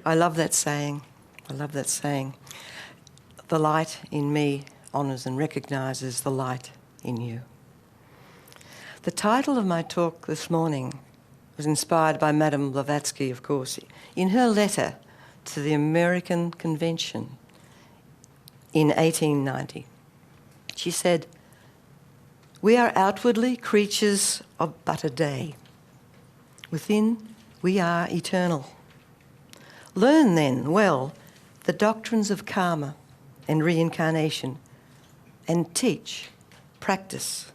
I love that saying. I love that saying. The light in me honours and recognises the light in you. The title of my talk this morning was inspired by Madame Blavatsky, of course, in her letter to the American Convention in 1890. She said, "We are outwardly creatures of but a day. Within, we are eternal. Learn then well the doctrines of karma and reincarnation, and teach, practice,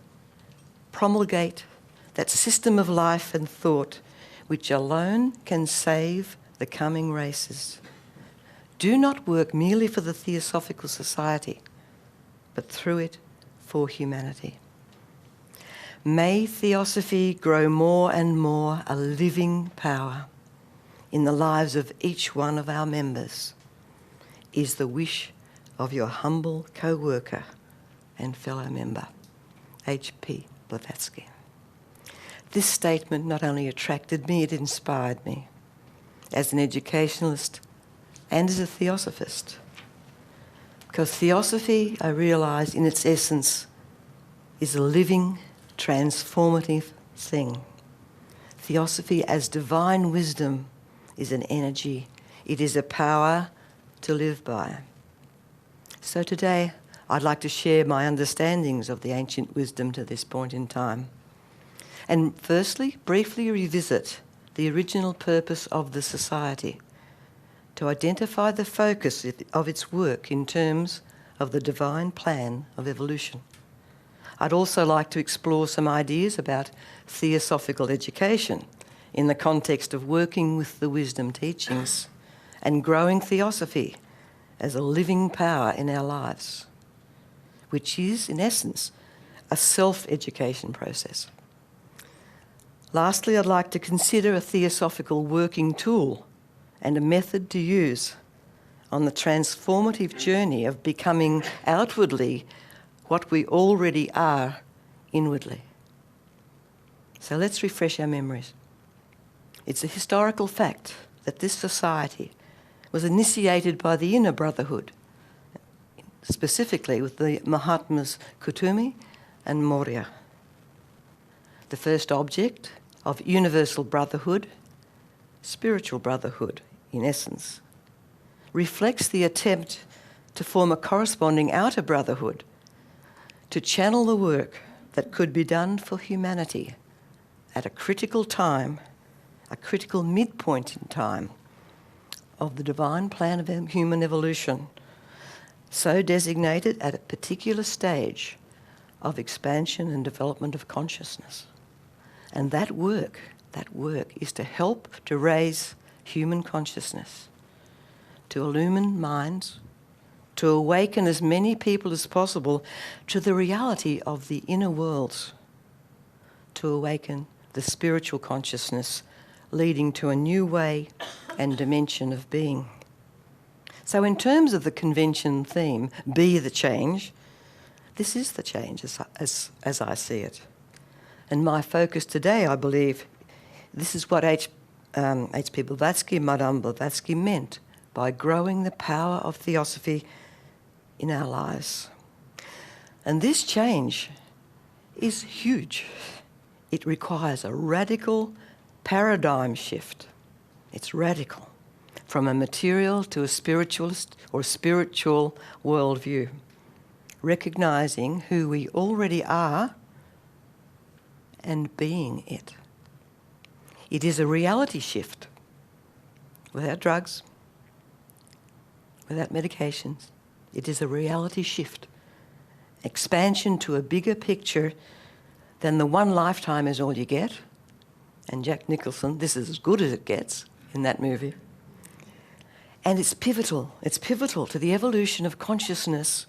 promulgate that system of life and thought which alone can save the coming races. Do not work merely for the Theosophical Society, but through it for humanity. May Theosophy grow more and more a living power in the lives of each one of our members, is the wish of your humble co-worker and fellow member, H.P. Blavatsky." This statement not only attracted me, it inspired me as an educationalist and as a theosophist. Because Theosophy, I realise, in its essence, is a living, transformative thing. Theosophy as divine wisdom is an energy. It is a power to live by. So today, I'd like to share my understandings of the ancient wisdom to this point in time. And firstly, briefly revisit the original purpose of the Society, to identify the focus of its work in terms of the divine plan of evolution. I'd also like to explore some ideas about theosophical education in the context of working with the wisdom teachings and growing Theosophy as a living power in our lives, which is, in essence, a self-education process. Lastly, I'd like to consider a theosophical working tool and a method to use on the transformative journey of becoming outwardly what we already are inwardly. So let's refresh our memories. It's a historical fact that this society was initiated by the inner brotherhood, specifically with the Mahatmas Kutumi and Maurya. The first object of universal brotherhood, spiritual brotherhood in essence, reflects the attempt to form a corresponding outer brotherhood, to channel the work that could be done for humanity at a critical time, a critical midpoint in time of the divine plan of human evolution, so designated at a particular stage of expansion and development of consciousness. And that work is to help to raise human consciousness, to illumine minds, to awaken as many people as possible to the reality of the inner worlds, to awaken the spiritual consciousness leading to a new way and dimension of being. So in terms of the convention theme, be the change, this is the change as I see it. And my focus today, I believe, this is what H.P. Blavatsky, Madame Blavatsky meant by growing the power of Theosophy in our lives. And this change is huge. It requires a radical paradigm shift. It's radical, from a material to a spiritualist or spiritual worldview, recognising who we already are and being it. It is a reality shift, without drugs, without medications. It is a reality shift, expansion to a bigger picture than the one lifetime is all you get. And Jack Nicholson, this is as good as it gets in that movie. And it's pivotal to the evolution of consciousness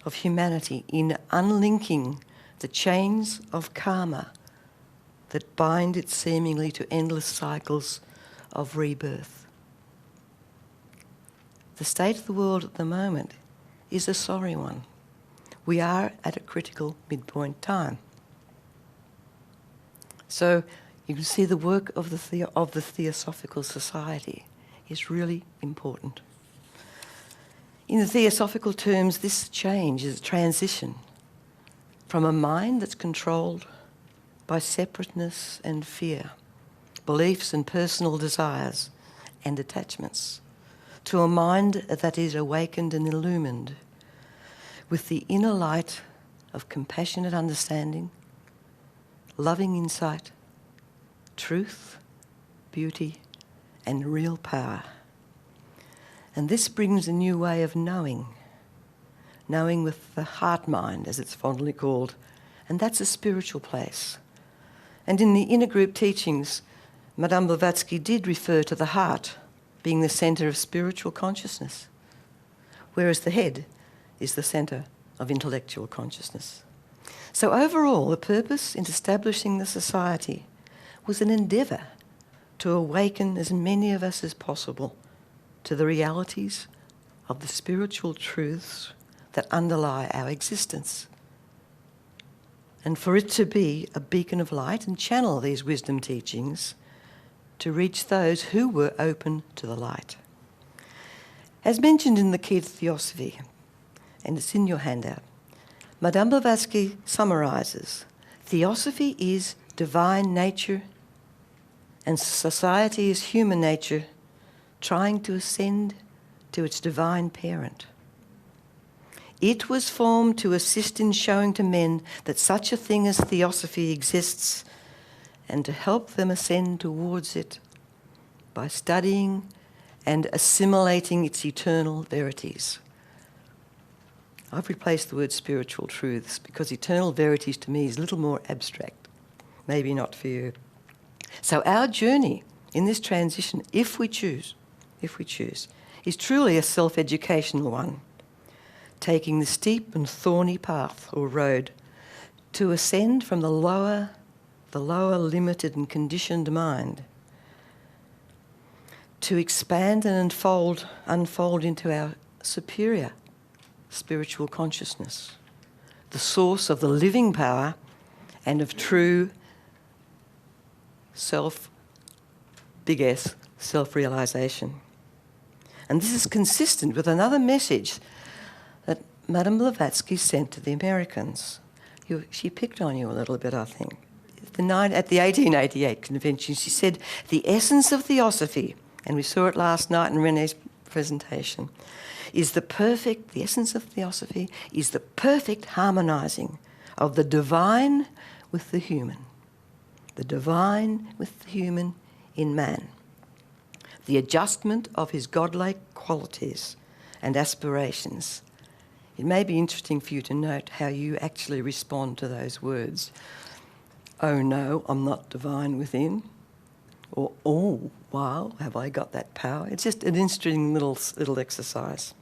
of humanity in unlinking the chains of karma that bind it seemingly to endless cycles of rebirth. The state of the world at the moment is a sorry one. We are at a critical midpoint time. So you can see the work of the Theosophical Society is really important. In the Theosophical terms, this change is a transition from a mind that's controlled by separateness and fear, beliefs and personal desires and attachments, to a mind that is awakened and illumined with the inner light of compassionate understanding, loving insight, truth, beauty, and real power. And this brings a new way of knowing with the heart mind, as it's fondly called, and that's a spiritual place. And in the inner group teachings, Madame Blavatsky did refer to the heart being the centre of spiritual consciousness, whereas the head is the centre of intellectual consciousness. So overall, the purpose in establishing the society was an endeavour to awaken as many of us as possible to the realities of the spiritual truths that underlie our existence, and for it to be a beacon of light and channel these wisdom teachings to reach those who were open to the light. As mentioned in the key to Theosophy, and it's in your handout, Madame Blavatsky summarises, Theosophy is divine nature and society is human nature trying to ascend to its divine parent. It was formed to assist in showing to men that such a thing as Theosophy exists and to help them ascend towards it by studying and assimilating its eternal verities. I've replaced the word spiritual truths because eternal verities to me is a little more abstract. Maybe not for you. So our journey in this transition, if we choose, is truly a self-educational one, taking the steep and thorny path or road to ascend from the lower limited and conditioned mind, to expand and unfold into our superior spiritual consciousness, the source of the living power and of true big S, self-realisation. And this is consistent with another message that Madame Blavatsky sent to the Americans. She picked on you a little bit, I think. At the 1888 convention, she said, the essence of Theosophy, and we saw it last night in René's presentation, the essence of Theosophy is the perfect harmonising of the divine with the human. The divine with the human in man. The adjustment of his godlike qualities and aspirations. It may be interesting for you to note how you actually respond to those words. Oh no, I'm not divine within. Or, oh, wow, have I got that power? It's just an interesting little exercise.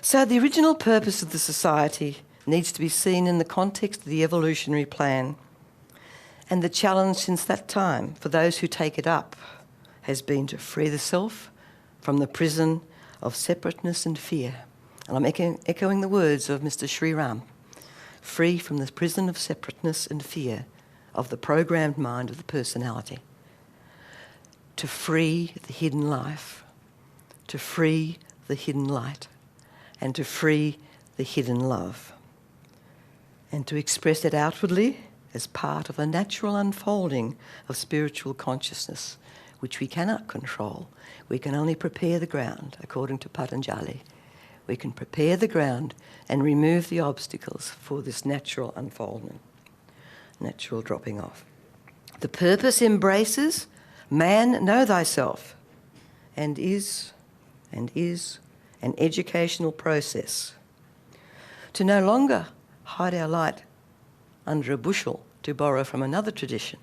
So the original purpose of the society needs to be seen in the context of the evolutionary plan. And the challenge since that time for those who take it up has been to free the self from the prison of separateness and fear. And I'm echoing the words of Mr. Sri Ram. Free from the prison of separateness and fear of the programmed mind of the personality. To free the hidden life, to free the hidden light, and to free the hidden love. And to express it outwardly as part of a natural unfolding of spiritual consciousness, which we cannot control. We can only prepare the ground, according to Patanjali. We can prepare the ground and remove the obstacles for this natural unfoldment, natural dropping off. The purpose embraces man, know thyself, and is an educational process. To no longer hide our light under a bushel, to borrow from another tradition.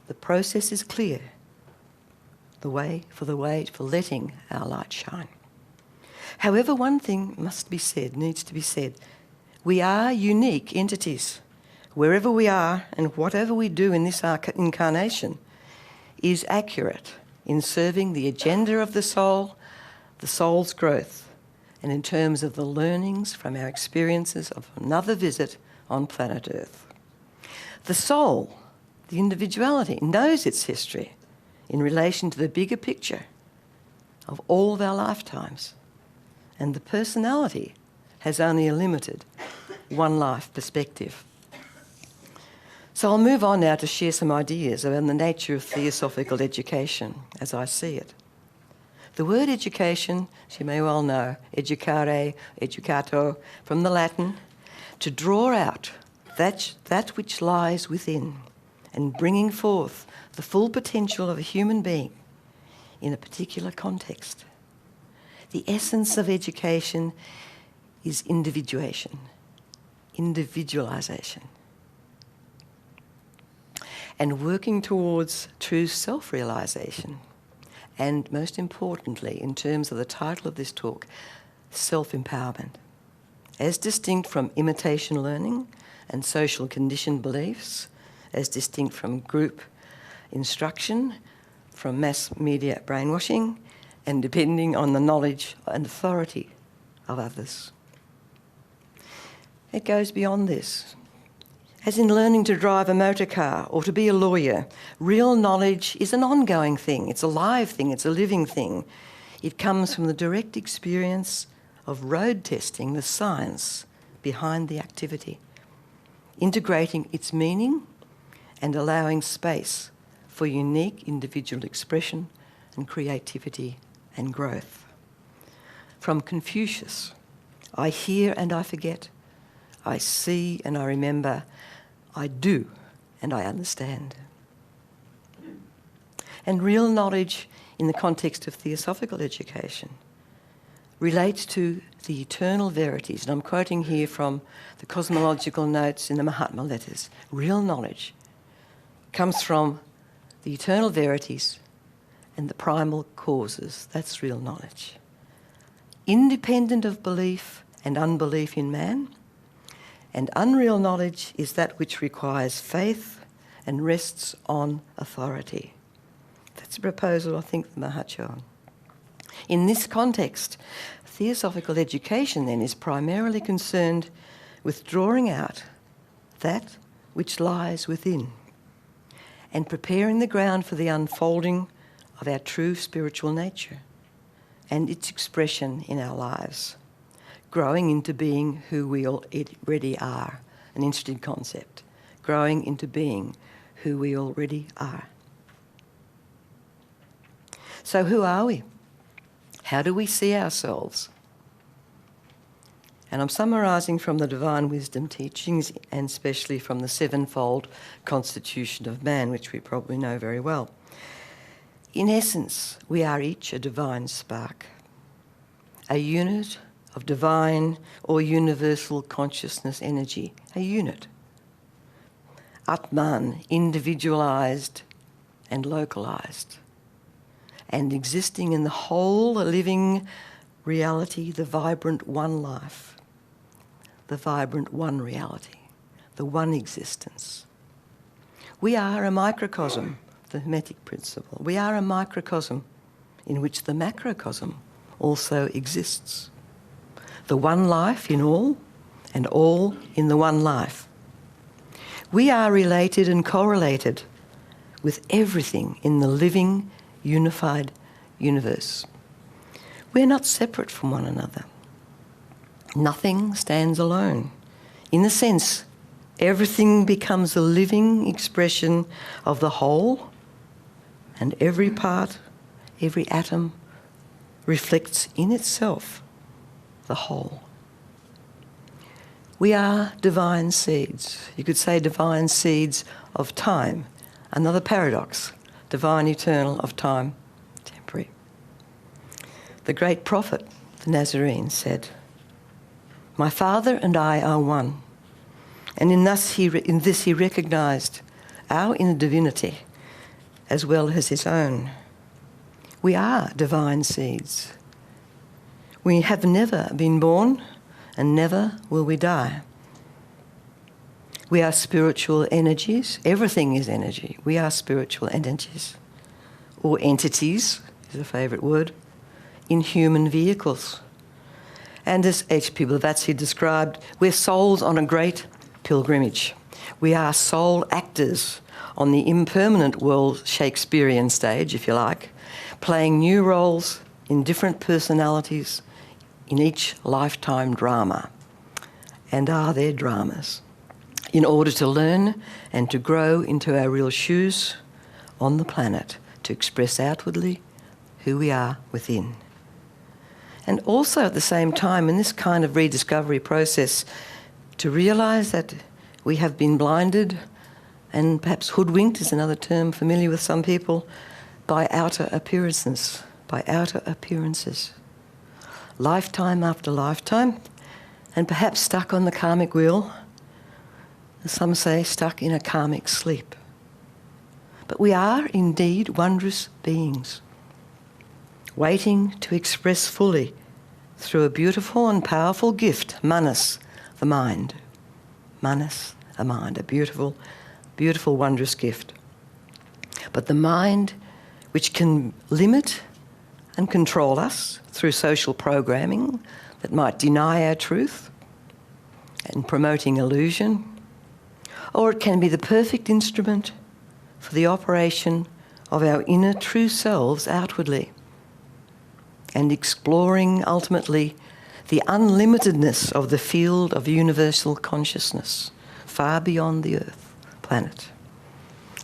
The process is clear. The way for letting our light shine. However, one thing needs to be said. We are unique entities. Wherever we are and whatever we do in this incarnation is accurate in serving the agenda of the soul's growth, and in terms of the learnings from our experiences of another visit on planet Earth. The soul, the individuality, knows its history in relation to the bigger picture of all of our lifetimes. And the personality has only a limited one life perspective. So I'll move on now to share some ideas about the nature of theosophical education as I see it. The word education, as you may well know, educare, educato, from the Latin, to draw out that which lies within and bringing forth the full potential of a human being in a particular context. The essence of education is individuation, individualisation, and working towards true self-realisation. And most importantly, in terms of the title of this talk, self-empowerment, as distinct from imitation learning and social conditioned beliefs, as distinct from group instruction, from mass media brainwashing, and depending on the knowledge and authority of others. It goes beyond this. As in learning to drive a motor car or to be a lawyer, real knowledge is an ongoing thing. It's a live thing. It's a living thing. It comes from the direct experience of road testing the science behind the activity, integrating its meaning and allowing space for unique individual expression and creativity and growth. From Confucius, I hear and I forget, I see and I remember, I do and I understand. And real knowledge in the context of theosophical education relates to the eternal verities, and I'm quoting here from the cosmological notes in the Mahatma letters. Real knowledge comes from the eternal verities and the primal causes. That's real knowledge. Independent of belief and unbelief in man, and unreal knowledge is that which requires faith and rests on authority. That's a proposal, I think, of Mahacho. In this context, theosophical education then is primarily concerned with drawing out that which lies within and preparing the ground for the unfolding of our true spiritual nature and its expression in our lives, growing into being who we already are, an interesting concept, growing into being who we already are. So who are we? How do we see ourselves? And I'm summarising from the Divine Wisdom teachings and especially from the sevenfold constitution of man, which we probably know very well. In essence, we are each a divine spark, a unit of divine or universal consciousness energy, a unit. Atman, individualised and localised, and existing in the whole living reality, the vibrant one life, the vibrant one reality, the one existence. We are a microcosm, the Hermetic principle. We are a microcosm in which the macrocosm also exists. The one life in all, and all in the one life. We are related and correlated with everything in the living, unified universe. We're not separate from one another. Nothing stands alone. In a sense, everything becomes a living expression of the whole, and every part, every atom reflects in itself the whole. We are divine seeds. You could say divine seeds of time. Another paradox. Divine eternal of time temporary. The great prophet, the Nazarene, said, "My Father and I are one." And in this he recognised our inner divinity as well as his own. We are divine seeds. We have never been born and never will we die. We are spiritual energies. Everything is energy. We are spiritual energies, or entities is a favourite word, in human vehicles. And as H.P. Blavatsky described, we're souls on a great pilgrimage. We are soul actors on the impermanent world Shakespearean stage, if you like, playing new roles in different personalities in each lifetime drama. And are there dramas? In order to learn and to grow into our real shoes on the planet, to express outwardly who we are within. And also at the same time, in this kind of rediscovery process, to realise that we have been blinded and perhaps hoodwinked is another term familiar with some people, by outer appearances, lifetime after lifetime, and perhaps stuck on the karmic wheel, as some say, stuck in a karmic sleep. But we are indeed wondrous beings, waiting to express fully through a beautiful and powerful gift, manas, the mind. Manas, a mind, a beautiful, beautiful, wondrous gift. But the mind, which can limit and control us through social programming that might deny our truth and promoting illusion, or it can be the perfect instrument for the operation of our inner true selves outwardly and exploring ultimately the unlimitedness of the field of universal consciousness far beyond the earth planet.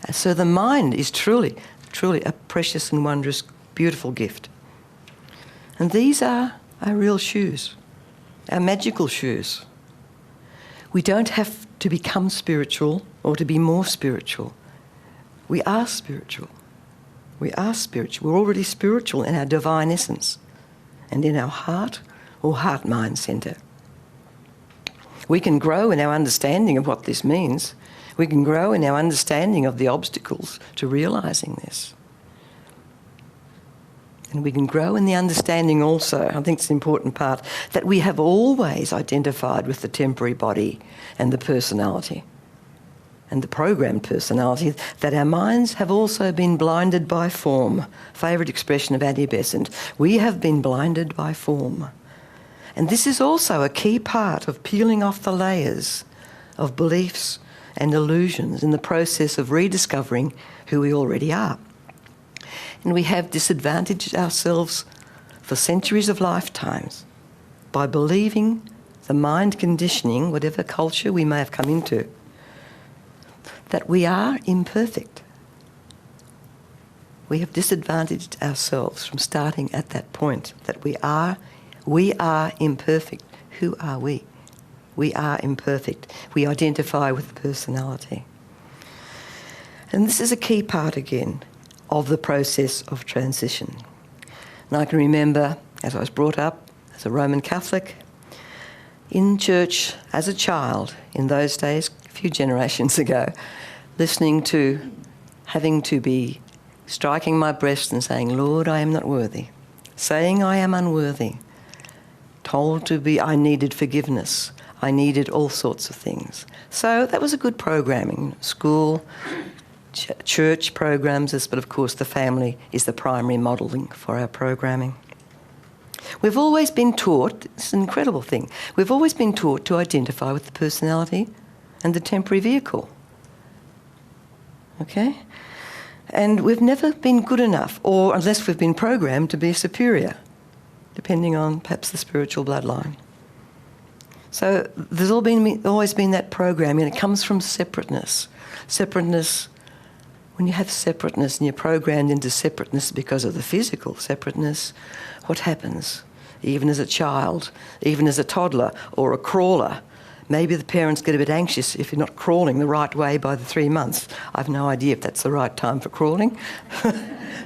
And so the mind is truly a precious and wondrous, beautiful gift. And these are our real shoes, our magical shoes. We don't have to become spiritual or to be more spiritual. We are spiritual. We are spiritual. We're already spiritual in our divine essence and in our heart or heart-mind centre. We can grow in our understanding of what this means. We can grow in our understanding of the obstacles to realising this. And we can grow in the understanding also, I think it's an important part, that we have always identified with the temporary body and the personality and the programmed personality, that our minds have also been blinded by form. Favourite expression of Annie Besant. We have been blinded by form. And this is also a key part of peeling off the layers of beliefs and illusions in the process of rediscovering who we already are. And we have disadvantaged ourselves for centuries of lifetimes by believing the mind conditioning, whatever culture we may have come into, that we are imperfect. We have disadvantaged ourselves from starting at that point, that we are imperfect. Who are we? We are imperfect. We identify with the personality. And this is a key part again of the process of transition. And I can remember, as I was brought up as a Roman Catholic, in church as a child in those days, a few generations ago, listening to, having to be striking my breast and saying, Lord, I am not worthy, saying I am unworthy, told to be I needed forgiveness, I needed all sorts of things. So that was a good programming, school, church programs, but of course the family is the primary modelling for our programming. We've always been taught, it's an incredible thing, we've always been taught to identify with the personality and the temporary vehicle. Okay? And we've never been good enough, or unless we've been programmed to be superior, depending on perhaps the spiritual bloodline. So there's always been that programming, and it comes from separateness. Separateness, when you have separateness and you're programmed into separateness because of the physical separateness, what happens? Even as a child, even as a toddler or a crawler, maybe the parents get a bit anxious if you're not crawling the right way by the 3 months. I've no idea if that's the right time for crawling. Do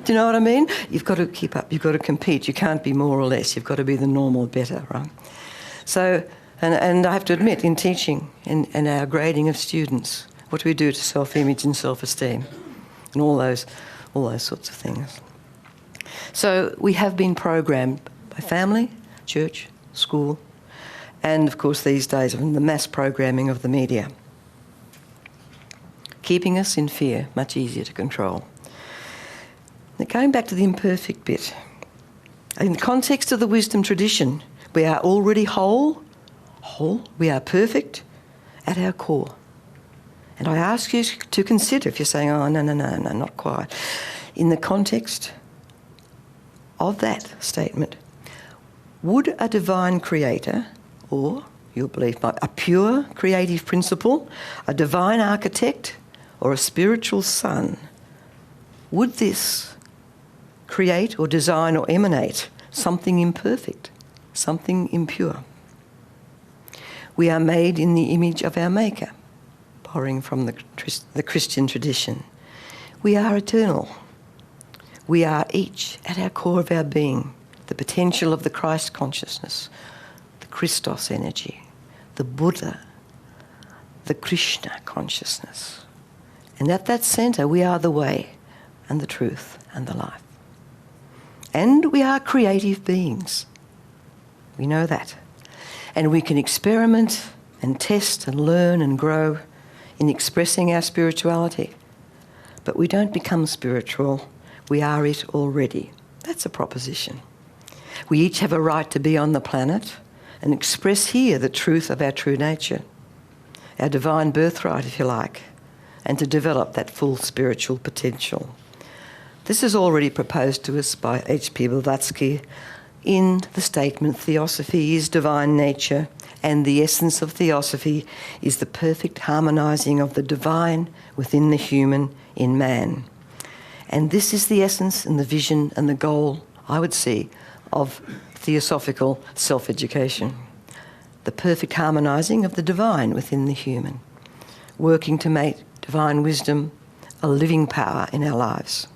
you know what I mean? You've got to keep up, you've got to compete. You can't be more or less, you've got to be the normal better, right? So, and I have to admit, in teaching and our grading of students, what do we do to self-image and self-esteem? And all those sorts of things. So we have been programmed by family, church, school, and of course these days the mass programming of the media, keeping us in fear, much easier to control. Now, going back to the imperfect bit, in the context of the wisdom tradition, we are already whole, we are perfect at our core. And I ask you to consider, if you're saying, oh, no, not quite, in the context of that statement, would a divine creator, or, you'll believe, a pure creative principle, a divine architect, or a spiritual son, would this create or design or emanate something imperfect, something impure? We are made in the image of our Maker, borrowing from the Christian tradition. We are eternal. We are each, at our core of our being, the potential of the Christ consciousness, the Christos energy, the Buddha, the Krishna consciousness. And at that centre, we are the way and the truth and the life. And we are creative beings. We know that. And we can experiment and test and learn and grow in expressing our spirituality. But we don't become spiritual. We are it already. That's a proposition. We each have a right to be on the planet and express here the truth of our true nature, our divine birthright, if you like, and to develop that full spiritual potential. This is already proposed to us by H.P. Blavatsky in the statement, Theosophy is divine nature, and the essence of Theosophy is the perfect harmonising of the divine within the human in man. And this is the essence and the vision and the goal, I would see, of theosophical self-education. The perfect harmonising of the divine within the human, working to make divine wisdom a living power in our lives.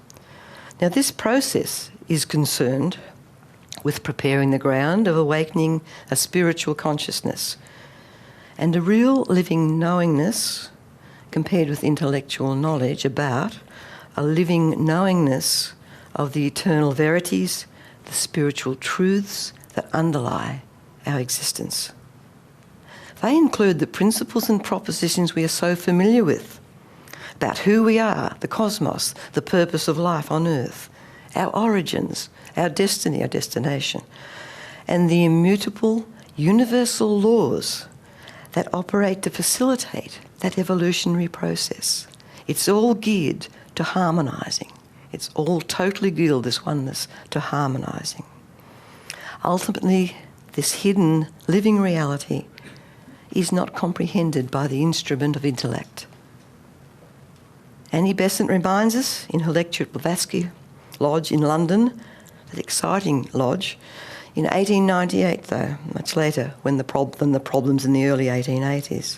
Now, this process is concerned with preparing the ground of awakening a spiritual consciousness and a real living knowingness compared with intellectual knowledge about a living knowingness of the eternal verities, the spiritual truths that underlie our existence. They include the principles and propositions we are so familiar with about who we are, the cosmos, the purpose of life on earth, our origins, our destiny, our destination, and the immutable universal laws that operate to facilitate that evolutionary process. It's all geared to harmonising. It's all totally geared, this oneness, to harmonising. Ultimately, this hidden living reality is not comprehended by the instrument of intellect. Annie Besant reminds us in her lecture at Blavatsky Lodge in London, that exciting lodge, in 1898 though, much later, when the problems in the early 1880s,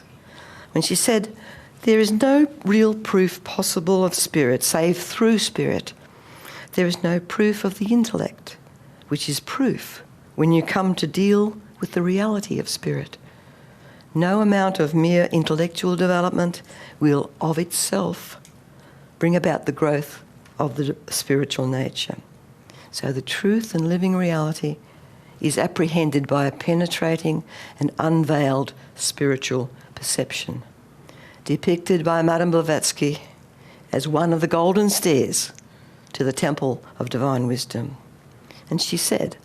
when she said, there is no real proof possible of spirit save through spirit. There is no proof of the intellect, which is proof when you come to deal with the reality of spirit. No amount of mere intellectual development will of itself bring about the growth of the spiritual nature. So the truth and living reality is apprehended by a penetrating and unveiled spiritual perception, depicted by Madame Blavatsky as one of the golden stairs to the temple of divine wisdom. And she said,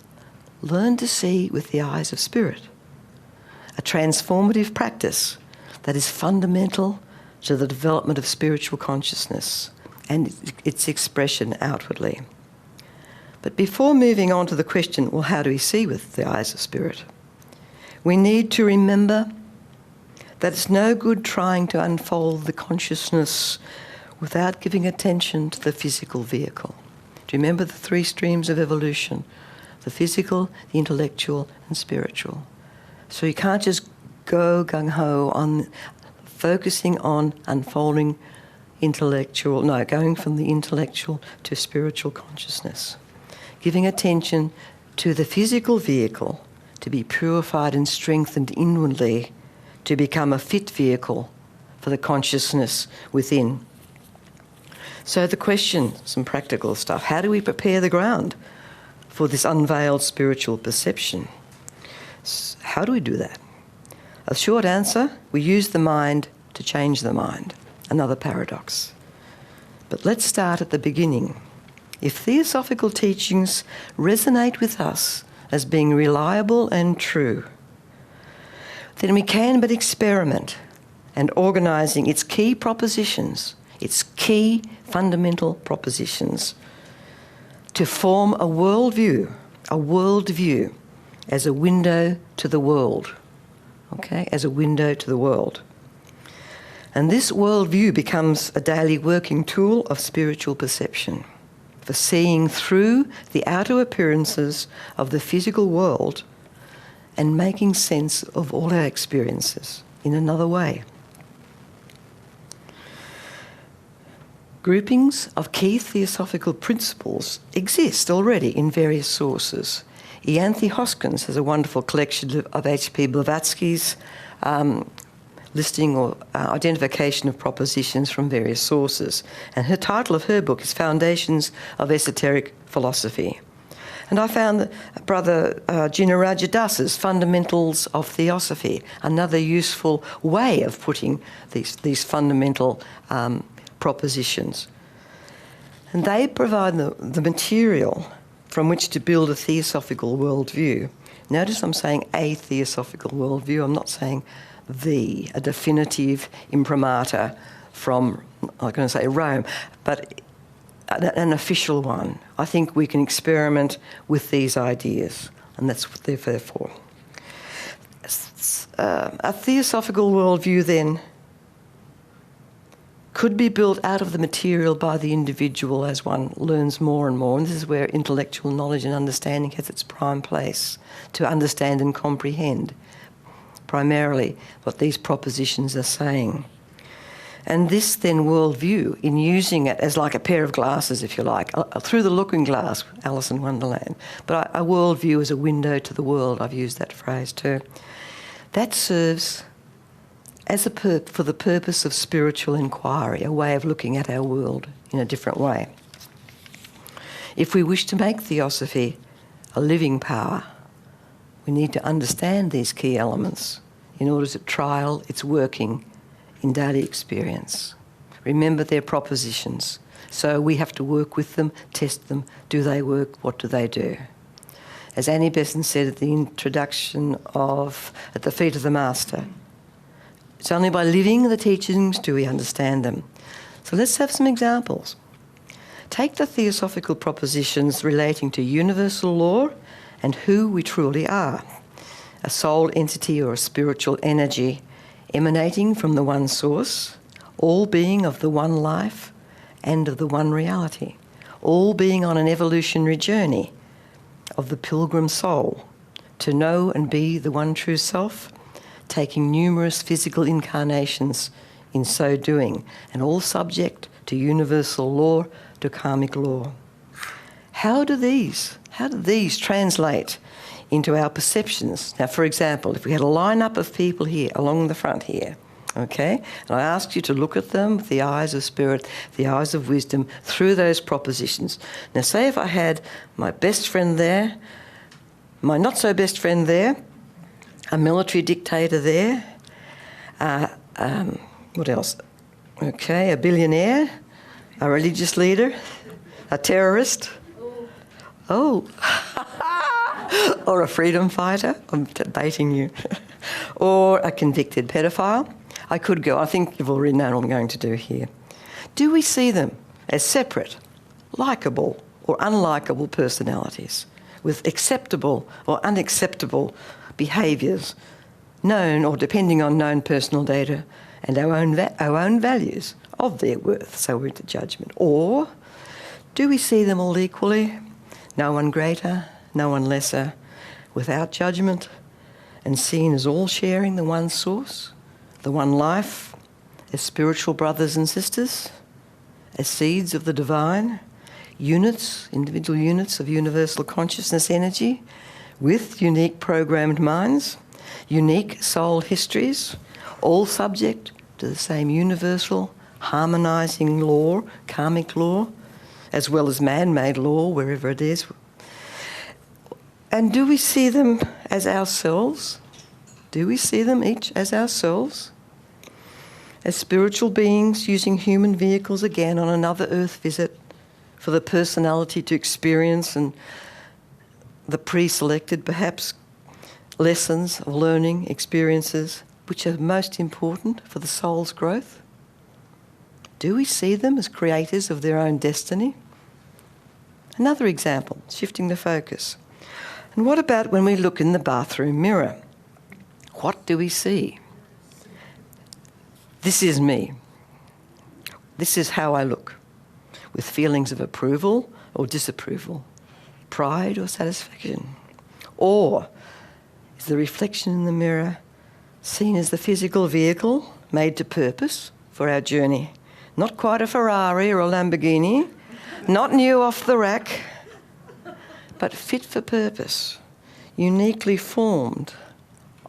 learn to see with the eyes of spirit, a transformative practice that is fundamental to the development of spiritual consciousness and its expression outwardly. But before moving on to the question, well, how do we see with the eyes of spirit? We need to remember that it's no good trying to unfold the consciousness without giving attention to the physical vehicle. Do you remember the three streams of evolution? The physical, the intellectual, and spiritual. So you can't just go gung-ho on focusing on unfolding going from the intellectual to spiritual consciousness. Giving attention to the physical vehicle to be purified and strengthened inwardly to become a fit vehicle for the consciousness within. So the question, some practical stuff, how do we prepare the ground for this unveiled spiritual perception? How do we do that? A short answer, we use the mind to change the mind. Another paradox. But let's start at the beginning. If theosophical teachings resonate with us as being reliable and true, then we can but experiment and organising its key propositions, its key fundamental propositions, to form a worldview as a window to the world, okay, as a window to the world. And this worldview becomes a daily working tool of spiritual perception, for seeing through the outer appearances of the physical world and making sense of all our experiences in another way. Groupings of key theosophical principles exist already in various sources. Ianthe Hoskins has a wonderful collection of H.P. Blavatsky's listing or identification of propositions from various sources. And her title of her book is Foundations of Esoteric Philosophy. And I found that Brother Jinnarajah Das's Fundamentals of Theosophy, another useful way of putting these fundamental propositions. And they provide the material from which to build a theosophical worldview. Notice I'm saying a theosophical worldview. I'm not saying a definitive imprimatur from, I'm going to say Rome, but an official one. I think we can experiment with these ideas, and that's what they're there for. A theosophical worldview, then, could be built out of the material by the individual as one learns more and more. And this is where intellectual knowledge and understanding has its prime place, to understand and comprehend primarily what these propositions are saying. And this then worldview, in using it as like a pair of glasses, if you like, through the looking glass, Alice in Wonderland, but a worldview as a window to the world, I've used that phrase too, that serves as for the purpose of spiritual inquiry, a way of looking at our world in a different way. If we wish to make Theosophy a living power, we need to understand these key elements in order to trial its working in daily experience. Remember, they're propositions, so we have to work with them, test them. Do they work? What do they do? As Annie Besant said at the introduction of At the Feet of the Master, it's only by living the teachings do we understand them. So let's have some examples. Take the theosophical propositions relating to universal law and who we truly are, a soul entity or a spiritual energy emanating from the one source, all being of the one life and of the one reality, all being on an evolutionary journey of the pilgrim soul to know and be the one true self, taking numerous physical incarnations in so doing, and all subject to universal law, to karmic law. How do these translate into our perceptions? Now, for example, if we had a lineup of people here along the front here, okay, and I asked you to look at them with the eyes of spirit, the eyes of wisdom, through those propositions. Now, say if I had my best friend there, my not so best friend there, a military dictator there, what else? Okay, a billionaire, a religious leader, a terrorist. Oh, or a freedom fighter. I'm baiting you. Or a convicted pedophile. I could go. I think you've already known what I'm going to do here. Do we see them as separate, likeable or unlikable personalities with acceptable or unacceptable behaviours, known or depending on known personal data and our own values of their worth? So we're into judgment. Or do we see them all equally? No one greater, no one lesser, without judgment, and seen as all sharing the one source, the one life, as spiritual brothers and sisters, as seeds of the divine, units, individual units of universal consciousness energy, with unique programmed minds, unique soul histories, all subject to the same universal harmonising law, karmic law, as well as man-made law, wherever it is. And do we see them as ourselves? Do we see them each as ourselves? As spiritual beings using human vehicles again on another earth visit for the personality to experience and the pre-selected, perhaps, lessons of learning, experiences, which are most important for the soul's growth? Do we see them as creators of their own destiny? Another example, shifting the focus. And what about when we look in the bathroom mirror? What do we see? This is me. This is how I look, with feelings of approval or disapproval, pride or satisfaction. Or is the reflection in the mirror seen as the physical vehicle made to purpose for our journey? Not quite a Ferrari or a Lamborghini, not new off the rack, but fit for purpose, uniquely formed.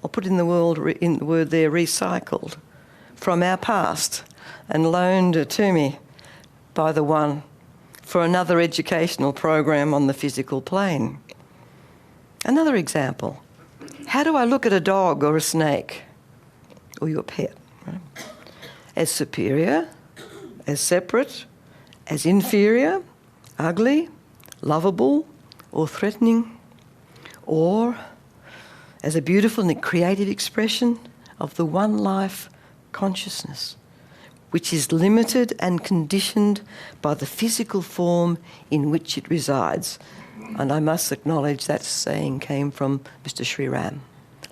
I'll put in the word there, recycled, from our past and loaned to me by the one for another educational program on the physical plane. Another example. How do I look at a dog or a snake or your pet? Right? As superior, as separate, as inferior, ugly, lovable, or threatening, or as a beautiful and creative expression of the one life consciousness, which is limited and conditioned by the physical form in which it resides. And I must acknowledge that saying came from Mr. Sri Ram.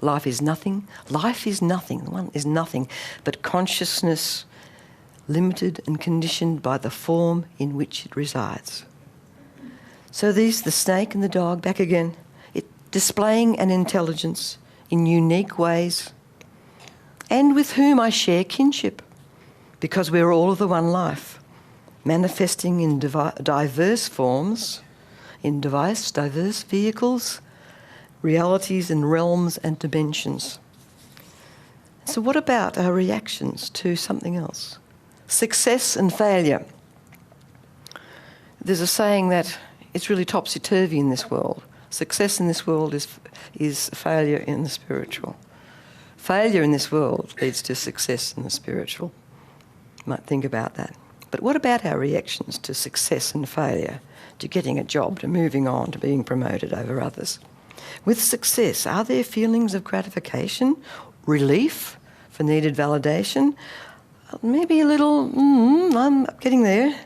Life is nothing. Life is nothing. The one is nothing but consciousness limited and conditioned by the form in which it resides. So the snake and the dog, back again, displaying an intelligence in unique ways, and with whom I share kinship, because we're all of the one life, manifesting in diverse forms, in diverse vehicles, realities and realms and dimensions. So what about our reactions to something else? Success and failure. There's a saying that it's really topsy-turvy in this world. Success in this world is failure in the spiritual. Failure in this world leads to success in the spiritual. You might think about that. But what about our reactions to success and failure, to getting a job, to moving on, to being promoted over others? With success, are there feelings of gratification, relief for needed validation? Maybe a little, I'm getting there.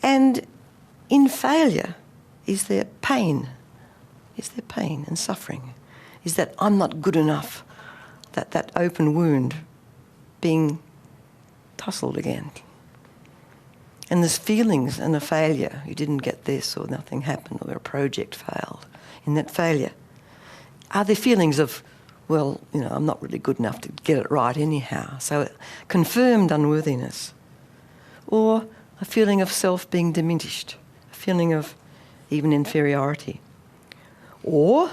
And in failure, is there pain? Is there pain and suffering? Is that I'm not good enough, that open wound being tussled again? And there's feelings and a failure. You didn't get this, or nothing happened, or a project failed. In that failure, are there feelings of, well, I'm not really good enough to get it right anyhow? So confirmed unworthiness. Or a feeling of self being diminished, a feeling of even inferiority. Or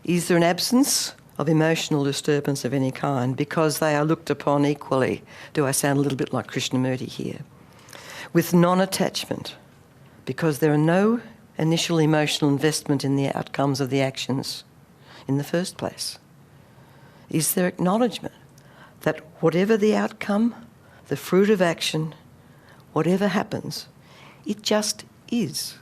is there an absence of emotional disturbance of any kind because they are looked upon equally? Do I sound a little bit like Krishnamurti here? With non-attachment, because there are no initial emotional investment in the outcomes of the actions in the first place. Is there acknowledgement that whatever the outcome, the fruit of action, whatever happens, it just is.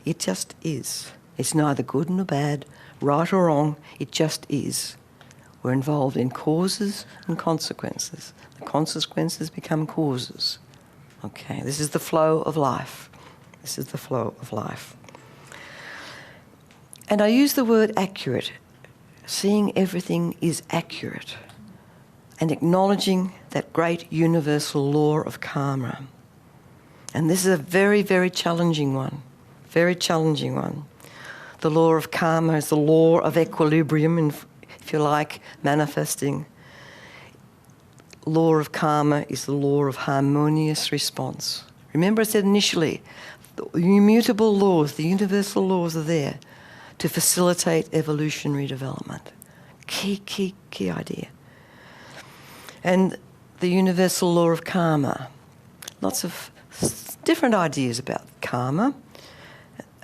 It just is. It's neither good nor bad, right or wrong, it just is. We're involved in causes and consequences. The consequences become causes. Okay, this is the flow of life. This is the flow of life. And I use the word accurate. Seeing everything is accurate. And acknowledging that great universal law of karma. And this is a very, very challenging one. Very challenging one. The law of karma is the law of equilibrium, if you like, manifesting. Law of karma is the law of harmonious response. Remember I said initially, the immutable laws, the universal laws are there to facilitate evolutionary development. Key idea. And the universal law of karma. Lots of different ideas about karma.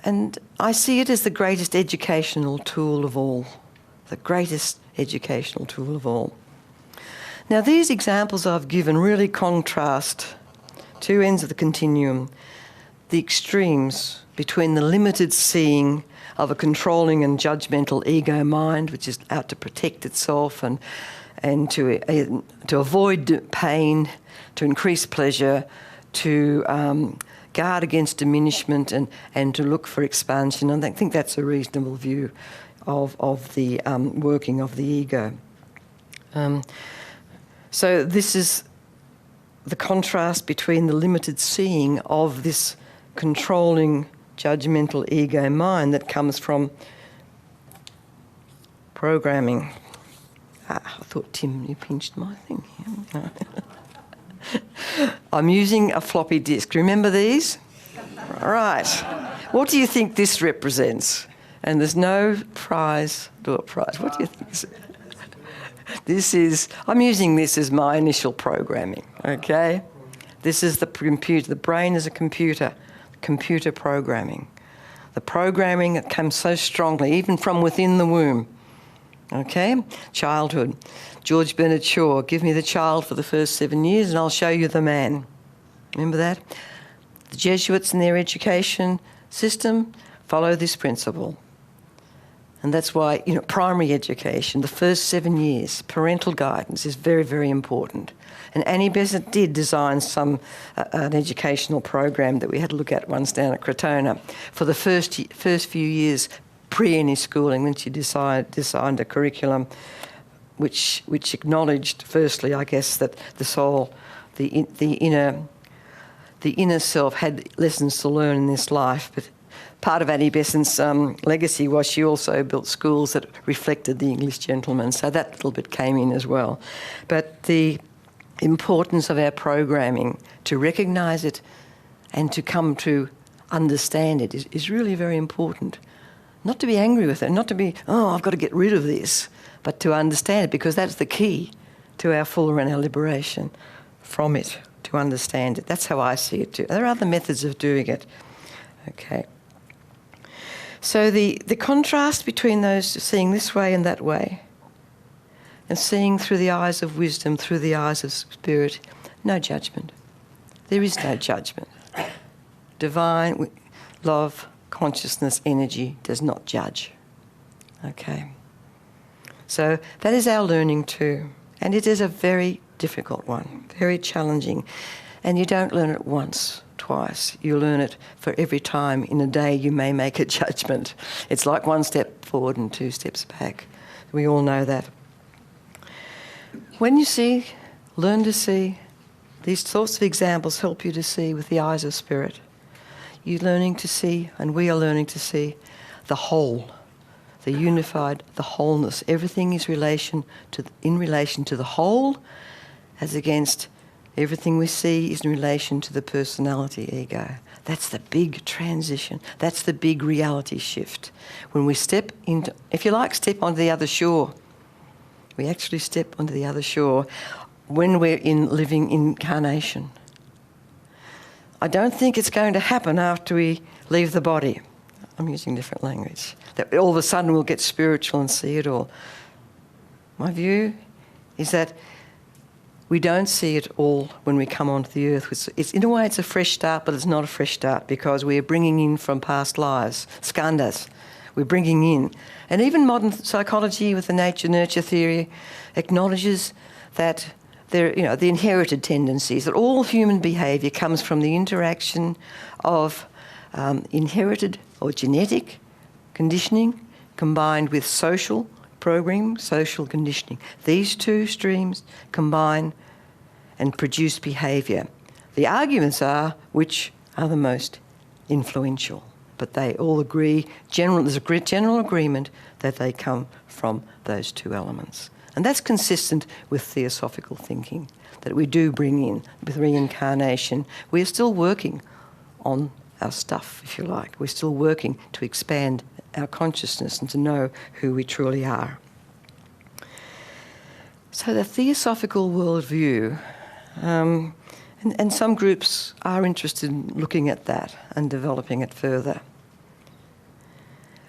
And I see it as the greatest educational tool of all. The greatest educational tool of all. Now, these examples I've given really contrast two ends of the continuum, the extremes between the limited seeing of a controlling and judgmental ego mind, which is out to protect itself and to avoid pain, to increase pleasure, to guard against diminishment and to look for expansion. And I think that's a reasonable view of the working of the ego. So this is the contrast between the limited seeing of this controlling, judgmental ego mind that comes from programming. I thought, Tim, you pinched my thing here. I'm using a floppy disk. Remember these? Right. What do you think this represents? And there's no prize, door prize. What do you think? This is, I'm using this as my initial programming, okay? This is the computer. The brain is a computer programming. The programming that comes so strongly, even from within the womb. Okay? Childhood. George Bernard Shaw, give me the child for the first 7 years and I'll show you the man. Remember that? The Jesuits in their education system follow this principle. And that's why, primary education, the first 7 years, parental guidance is very, very important. And Annie Besant did design an educational program that we had to look at once down at Crotona for the first few years pre-any schooling. Then she designed a curriculum which acknowledged, firstly, I guess, that the soul, the inner self had lessons to learn in this life. But part of Annie Besant's legacy was she also built schools that reflected the English gentleman, so that little bit came in as well. But the importance of our programming, to recognise it and to come to understand it is really very important. Not to be angry with it, not to be, I've got to get rid of this, but to understand it, because that's the key to our fuller and our liberation from it, to understand it. That's how I see it too. There are other methods of doing it. Okay. So the contrast between those seeing this way and that way, and seeing through the eyes of wisdom, through the eyes of spirit, no judgment. There is no judgment. Divine love, consciousness, energy does not judge. Okay. So that is our learning too. And it is a very difficult one, very challenging. And you don't learn it once, twice. You learn it for every time in a day you may make a judgment. It's like 1 step forward and 2 steps back. We all know that. When you see, learn to see, these sorts of examples help you to see with the eyes of spirit. You're learning to see, and we are learning to see, the whole, the unified, the wholeness. Everything is in relation to the whole, as against everything we see is in relation to the personality ego. That's the big transition. That's the big reality shift. When we step into, if you like, step onto the other shore. We actually step onto the other shore when we're in living incarnation. I don't think it's going to happen after we leave the body. I'm using different language. That all of a sudden we'll get spiritual and see it all. My view is that we don't see it all when we come onto the earth. It's in a way, it's a fresh start, but it's not a fresh start because we're bringing in from past lives, skandhas. We're bringing in. And even modern psychology with the nature-nurture theory acknowledges that the inherited tendencies, that all human behaviour comes from the interaction of inherited or genetic conditioning combined with social programming, social conditioning. These two streams combine and produce behaviour. The arguments are which are the most influential, but they all agree, there's a general agreement that they come from those two elements. And that's consistent with theosophical thinking, that we do bring in with reincarnation. We are still working on our stuff, if you like. We're still working to expand our consciousness and to know who we truly are. So the theosophical worldview, and some groups are interested in looking at that and developing it further.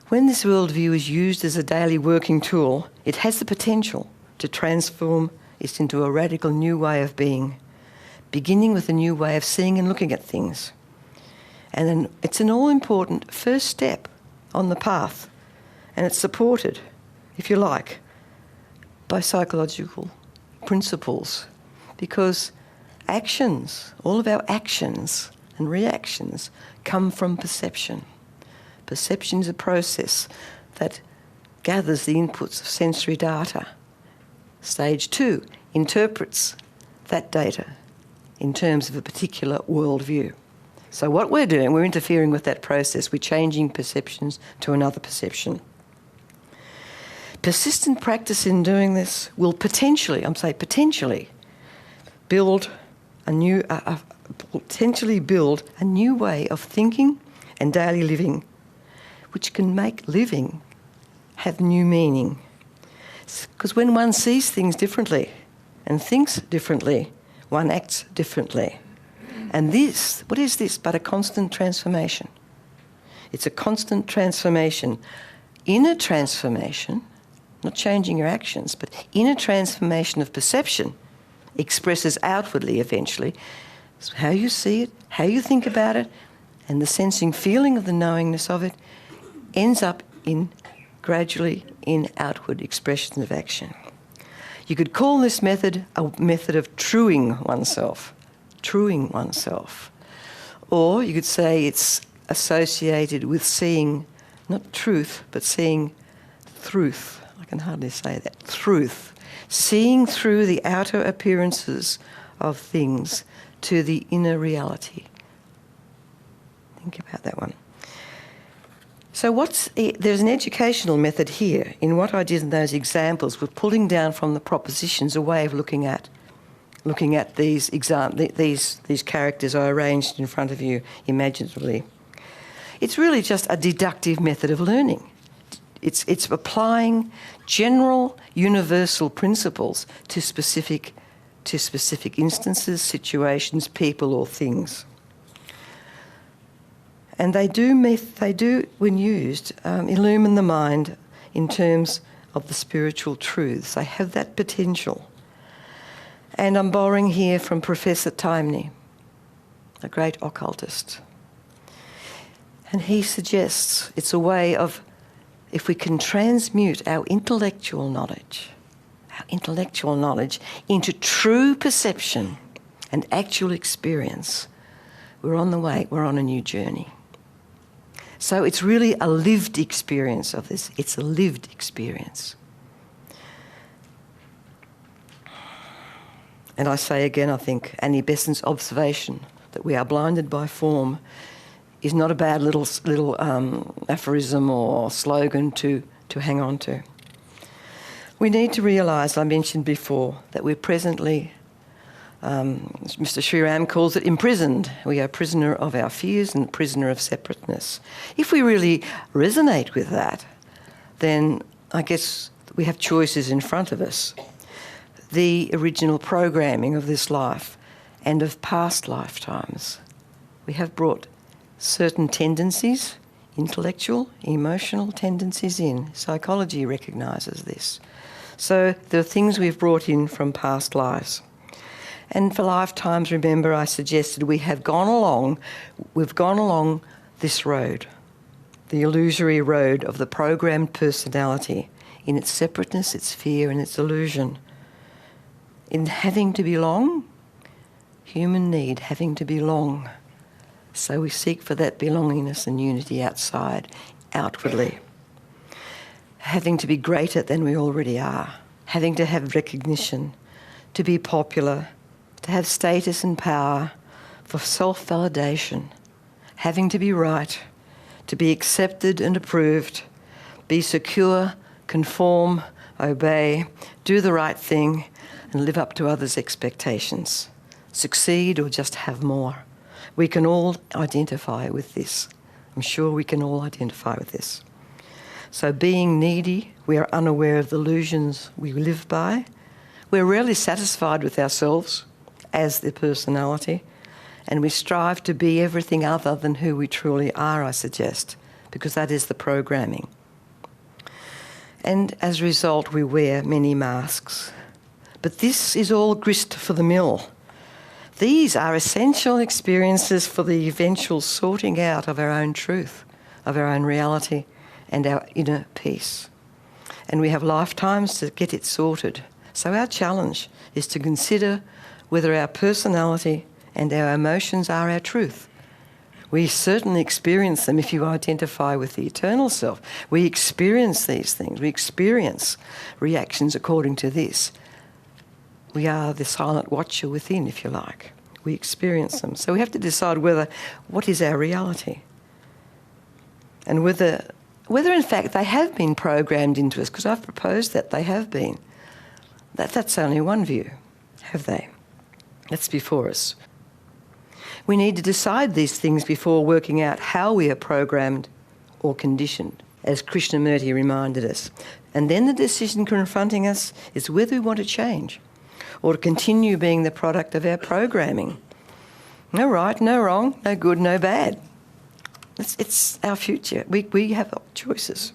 When this worldview is used as a daily working tool, it has the potential to transform it into a radical new way of being, beginning with a new way of seeing and looking at things. And then it's an all-important first step on the path, and it's supported, if you like, by psychological principles, because actions, all of our actions, and reactions come from perception. Perception is a process that gathers the inputs of sensory data. Stage 2 interprets that data in terms of a particular worldview. So what we're doing, we're interfering with that process. We're changing perceptions to another perception. Persistent practice in doing this will potentially build a new way of thinking and daily living, which can make living have new meaning. Because when one sees things differently and thinks differently, one acts differently. And this, what is this but a constant transformation? It's a constant transformation. Inner transformation, not changing your actions, but inner transformation of perception expresses outwardly eventually. So how you see it, how you think about it, and the sensing feeling of the knowingness of it ends up gradually in outward expressions of action. You could call this method a method of truing oneself. Or you could say it's associated with seeing, not truth, but seeing truth. I can hardly say that. Truth. Seeing through the outer appearances of things to the inner reality. Think about that one. So there's an educational method here in what I did in those examples with pulling down from the propositions a way of looking at these characters I arranged in front of you imaginatively. It's really just a deductive method of learning. It's applying general, universal principles to specific instances, situations, people or things. And they do, when used, illumine the mind in terms of the spiritual truths. They have that potential. And I'm borrowing here from Professor Taimni, a great occultist. And he suggests it's a way of, if we can transmute our intellectual knowledge into true perception and actual experience, we're on the way, we're on a new journey. So it's really a lived experience of this. It's a lived experience. And I say again, I think, Annie Besant's observation that we are blinded by form is not a bad little aphorism or slogan to hang on to. We need to realise, I mentioned before, that we're presently, Mr. Sri Ram calls it imprisoned. We are prisoner of our fears and prisoner of separateness. If we really resonate with that, then I guess we have choices in front of us. The original programming of this life and of past lifetimes. We have brought certain tendencies, intellectual, emotional tendencies in. Psychology recognises this. So there are things we've brought in from past lives. And for lifetimes, remember, I suggested we've gone along this road, the illusory road of the programmed personality in its separateness, its fear and its illusion. In having to belong, human need having to belong. So we seek for that belongingness and unity outside, outwardly. Having to be greater than we already are. Having to have recognition, to be popular, to have status and power, for self-validation. Having to be right, to be accepted and approved, be secure, conform, obey, do the right thing, and live up to others' expectations. Succeed or just have more. We can all identify with this. I'm sure we can all identify with this. So being needy, we are unaware of the illusions we live by. We're rarely satisfied with ourselves as the personality, and we strive to be everything other than who we truly are, I suggest, because that is the programming. And as a result, we wear many masks. But this is all grist for the mill. These are essential experiences for the eventual sorting out of our own truth, of our own reality, and our inner peace. And we have lifetimes to get it sorted. So our challenge is to consider whether our personality and our emotions are our truth, We certainly experience them if you identify with the eternal self. We experience these things. We experience reactions according to this. We are the silent watcher within, if you like. We experience them. So we have to decide what is our reality, and whether in fact they have been programmed into us, because I've proposed that they have been. That's only one view, have they? That's before us. We need to decide these things before working out how we are programmed or conditioned, as Krishnamurti reminded us. And then the decision confronting us is whether we want to change or to continue being the product of our programming. No right, no wrong, no good, no bad. It's our future. We have choices.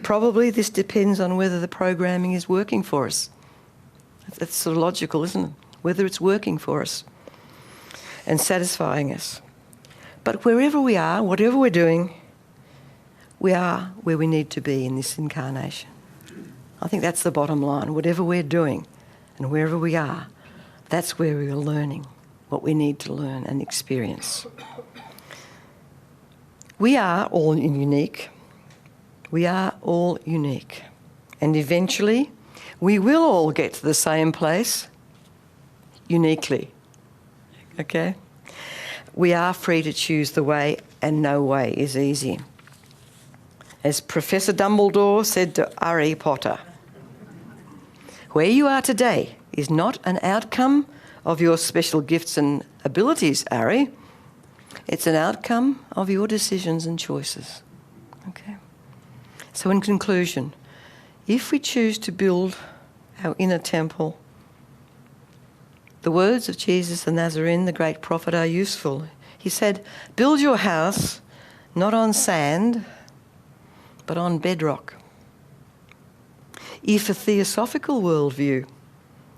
Probably this depends on whether the programming is working for us. That's sort of logical, isn't it? Whether it's working for us and satisfying us. But wherever we are, whatever we're doing, we are where we need to be in this incarnation. I think that's the bottom line. Whatever we're doing and wherever we are, that's where we are learning what we need to learn and experience. We are all unique. We are all unique. And eventually, we will all get to the same place uniquely. Okay? We are free to choose the way, and no way is easy. As Professor Dumbledore said to Harry Potter, where you are today is not an outcome of your special gifts and abilities, Harry. It's an outcome of your decisions and choices. Okay? So in conclusion, if we choose to build our inner temple, the words of Jesus the Nazarene, the great prophet, are useful. He said, build your house not on sand, but on bedrock. If a theosophical worldview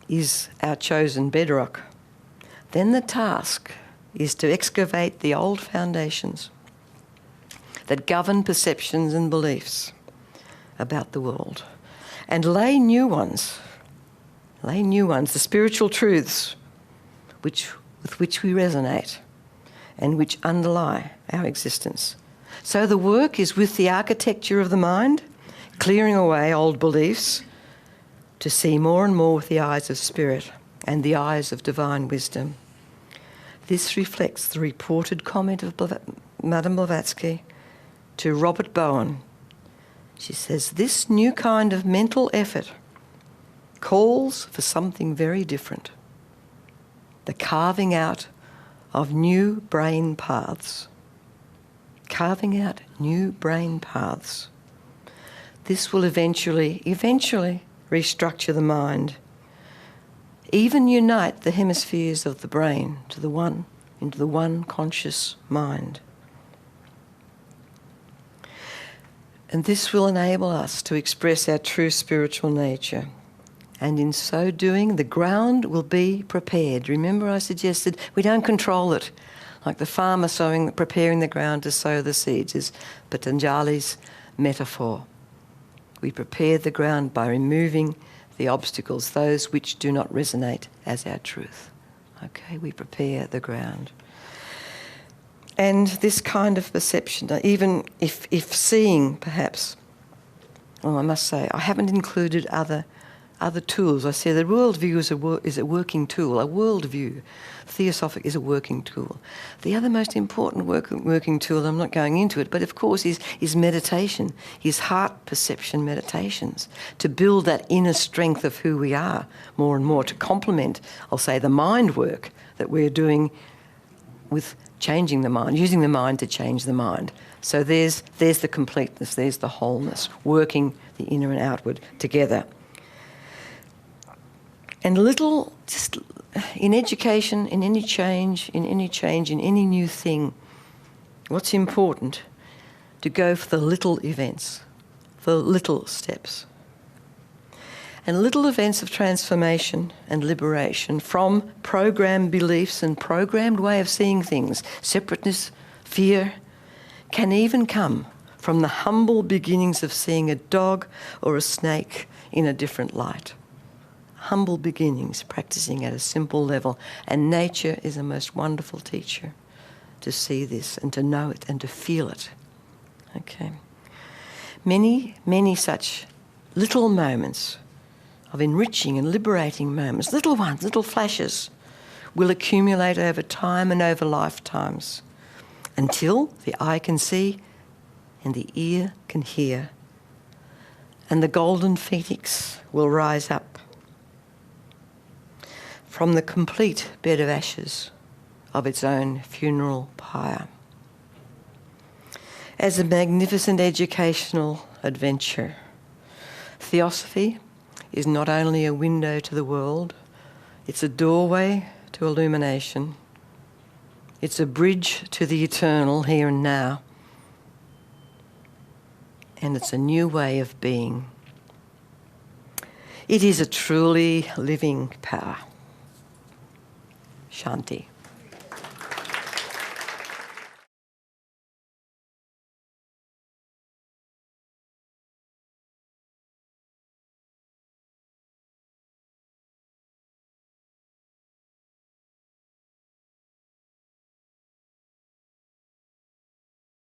is our chosen bedrock, then the task is to excavate the old foundations that govern perceptions and beliefs about the world, and lay new ones, the spiritual truths with which we resonate and which underlie our existence. So the work is with the architecture of the mind, clearing away old beliefs to see more and more with the eyes of spirit and the eyes of divine wisdom. This reflects the reported comment of Madame Blavatsky to Robert Bowen. She says, this new kind of mental effort calls for something very different. The carving out of new brain paths. Carving out new brain paths. This will eventually restructure the mind, even unite the hemispheres of the brain into the one conscious mind. And this will enable us to express our true spiritual nature. And in so doing, the ground will be prepared. Remember, I suggested we don't control it. Like the farmer preparing the ground to sow the seeds is Patanjali's metaphor. We prepare the ground by removing the obstacles, those which do not resonate as our truth. Okay, we prepare the ground. And this kind of perception, even if seeing perhaps, well, I must say, I haven't included other tools. I said the worldview is a working tool. A worldview, Theosophic, is a working tool. The other most important working tool, I'm not going into it, but of course is meditation, is heart perception meditations, to build that inner strength of who we are more and more, to complement, I'll say, the mind work that we're doing with changing the mind, using the mind to change the mind. So there's the completeness, there's the wholeness, working the inner and outward together. And just in education, in any change, in any new thing, what's important? To go for the little events, the little steps. And little events of transformation and liberation from programmed beliefs and programmed way of seeing things, separateness, fear, can even come from the humble beginnings of seeing a dog or a snake in a different light. Humble beginnings, practicing at a simple level. And nature is a most wonderful teacher to see this and to know it and to feel it. Okay. Many, many such little moments of enriching and liberating moments, little ones, little flashes, will accumulate over time and over lifetimes until the eye can see and the ear can hear, and the golden phoenix will rise up from the complete bed of ashes of its own funeral pyre. As a magnificent educational adventure, Theosophy is not only a window to the world, it's a doorway to illumination. It's a bridge to the eternal here and now. And it's a new way of being. It is a truly living power. Shanti.